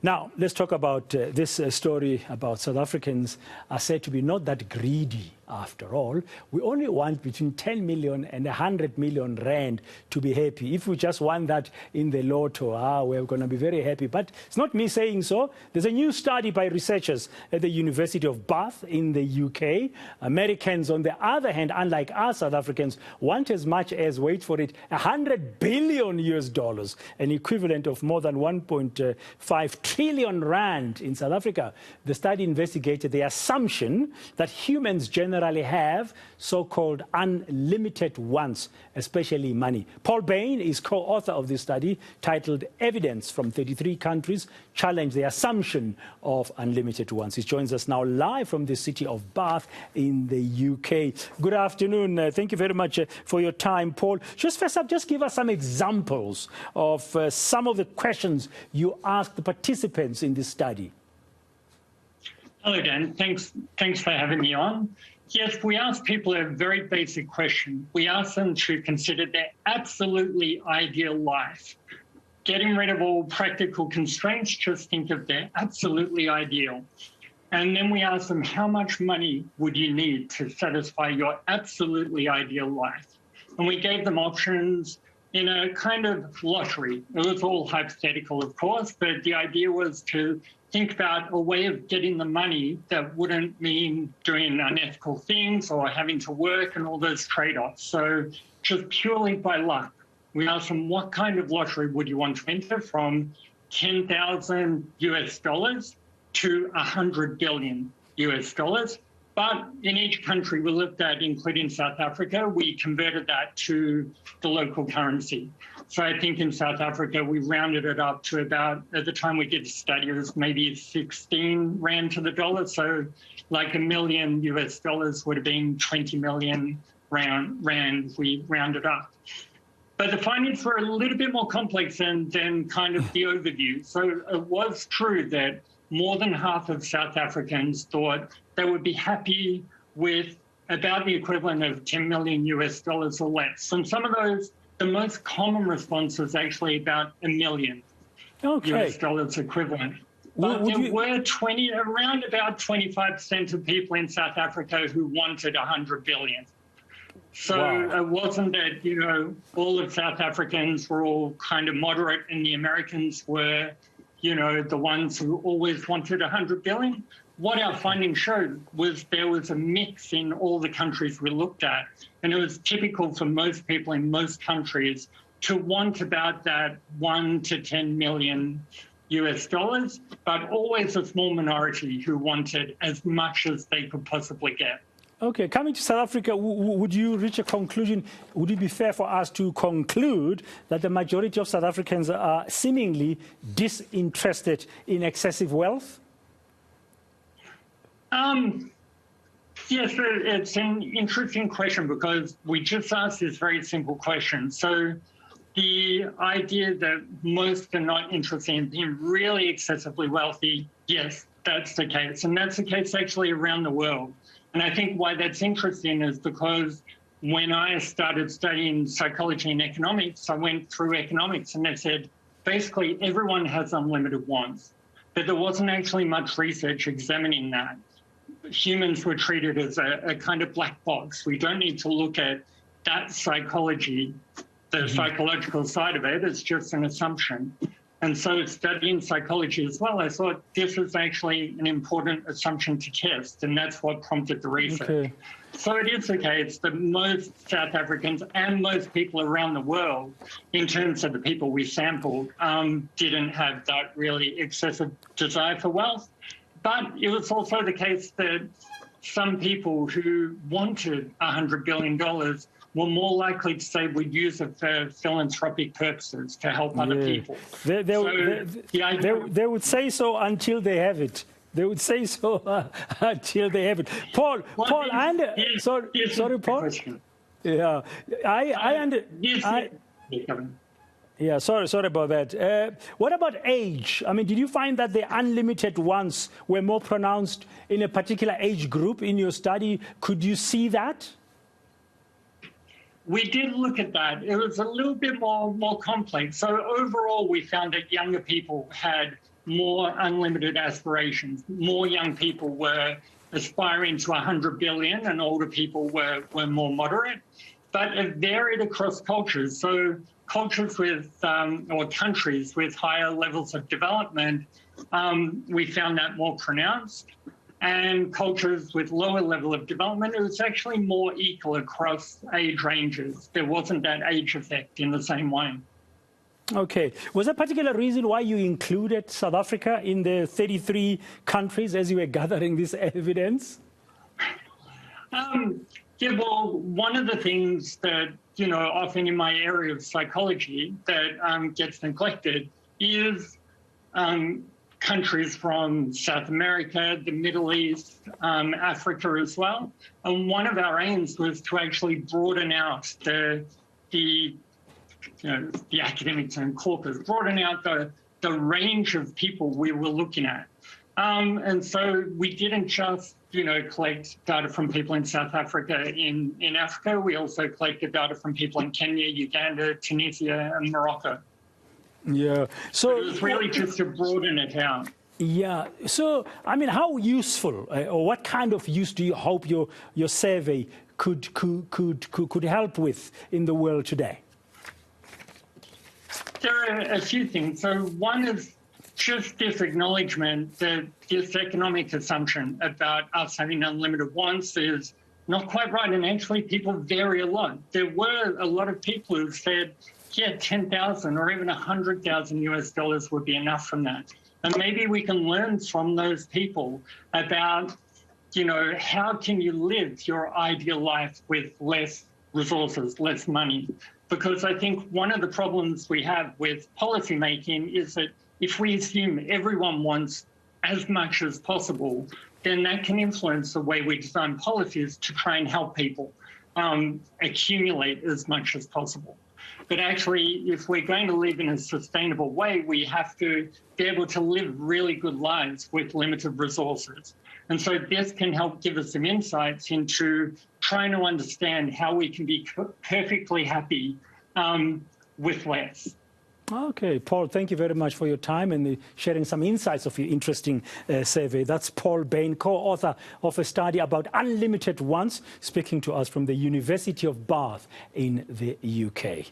Now, let's talk about this story about South Africans are said to be not that greedy after all. We only want between 10 million and 100 million rand to be happy. If we just want that in the lotto, we're going to be very happy. But it's not me saying so. There's a new study by researchers at the University of Bath in the UK. Americans, on the other hand, unlike us South Africans, want as much as, wait for it, $100 billion, an equivalent of more than 1.5 trillion rand in South Africa. The study investigated the assumption that humans generally have so-called unlimited wants, especially money. Paul Bain is co-author of this study titled Evidence from 33 Countries Challenge the Assumption of Unlimited Wants. He joins us now live from the city of Bath in the UK. Good afternoon. Thank you very much for your time, Paul. Just first up, just give us some examples of some of the questions you asked the participants in this study. Hello, Dan. Thanks for having me on. Yes, we asked people a very basic question. We asked them to consider their absolutely ideal life. Getting rid of all practical constraints, just think of their absolutely ideal. And then we asked them, how much money would you need to satisfy your absolutely ideal life? And we gave them options in a kind of lottery. It was all hypothetical, of course, but the idea was to think about a way of getting the money that wouldn't mean doing unethical things or having to work and all those trade-offs. So just purely by luck, we asked them, what kind of lottery would you want to enter, from 10,000 US dollars to 100 billion US dollars? But in each country we looked at, including South Africa, we converted that to the local currency. So I think in South Africa, we rounded it up to about, at the time we did the study, it was maybe 16 rand to the dollar. So like $1 million US dollars would have been 20 million rand, we rounded up. But the findings were a little bit more complex than kind of the overview. So it was true that more than half of South Africans thought they would be happy with about the equivalent of 10 million US dollars or less. And some of those, the most common response was actually about $1 million US dollars equivalent. But there were around about 25% of people in South Africa who wanted 100 billion. So it wasn't that, you know, all of South Africans were all kind of moderate and the Americans were, you know, the ones who always wanted 100 billion. What our findings showed was there was a mix in all the countries we looked at. And it was typical for most people in most countries to want about that 1 to 10 million US dollars, but always a small minority who wanted as much as they could possibly get. Okay, coming to South Africa, would you reach a conclusion? Would it be fair for us to conclude that the majority of South Africans are seemingly disinterested in excessive wealth? Yes, it's an interesting question because we just asked this very simple question. So the idea that most are not interested in being really excessively wealthy, yes, that's the case. And that's the case actually around the world. And I think why that's interesting is because when I started studying psychology and economics, I went through economics and they said, basically everyone has unlimited wants, but there wasn't actually much research examining that. Humans were treated as a kind of black box. We don't need to look at that psychology, the psychological side of it. It's just an assumption. And so studying psychology as well, I thought this is actually an important assumption to test, and that's what prompted the research. Okay. So it is the case that most South Africans and most people around the world, in terms of the people we sampled, didn't have that really excessive desire for wealth. But it was also the case that some people who wanted $100 billion were more likely to say we'd use it for philanthropic purposes to help other people. They would say so until they have it. They would say so until they have it. Paul, sorry, Paul. Yeah, Yeah, sorry about that. What about age? I mean, did you find that the unlimited ones were more pronounced in a particular age group in your study? Could you see that? We did look at that. It was a little bit more complex. So overall, we found that younger people had more unlimited aspirations. More young people were aspiring to 100 billion and older people were more moderate. But it varied across cultures. So cultures with, or countries with higher levels of development, we found that more pronounced. And cultures with lower level of development, it was actually more equal across age ranges. There wasn't that age effect in the same way. Okay. Was there a particular reason why you included South Africa in the 33 countries as you were gathering this evidence? Yeah, well, one of the things that, often in my area of psychology that gets neglected is countries from South America, the Middle East, Africa as well. And one of our aims was to actually broaden out the academic term corpus, broaden out the range of people we were looking at. And so we didn't just, collect data from people in South Africa, in Africa. We also collected data from people in Kenya, Uganda, Tunisia, and Morocco. Yeah. So it was really just to broaden it out. Yeah. So, I mean, how useful or what kind of use do you hope your survey could help with in the world today? There are a few things. So one is just this acknowledgement that this economic assumption about us having unlimited wants is not quite right. And actually people vary a lot. There were a lot of people who said, yeah, 10,000 or even 100,000 US dollars would be enough from that. And maybe we can learn from those people about, how can you live your ideal life with less resources, less money? Because I think one of the problems we have with policymaking is that if we assume everyone wants as much as possible, then that can influence the way we design policies to try and help people accumulate as much as possible. But actually, if we're going to live in a sustainable way, we have to be able to live really good lives with limited resources. And so this can help give us some insights into trying to understand how we can be perfectly happy with less. Okay, Paul, thank you very much for your time and sharing some insights of your interesting survey. That's Paul Bain, co-author of a study about unlimited wants, speaking to us from the University of Bath in the UK.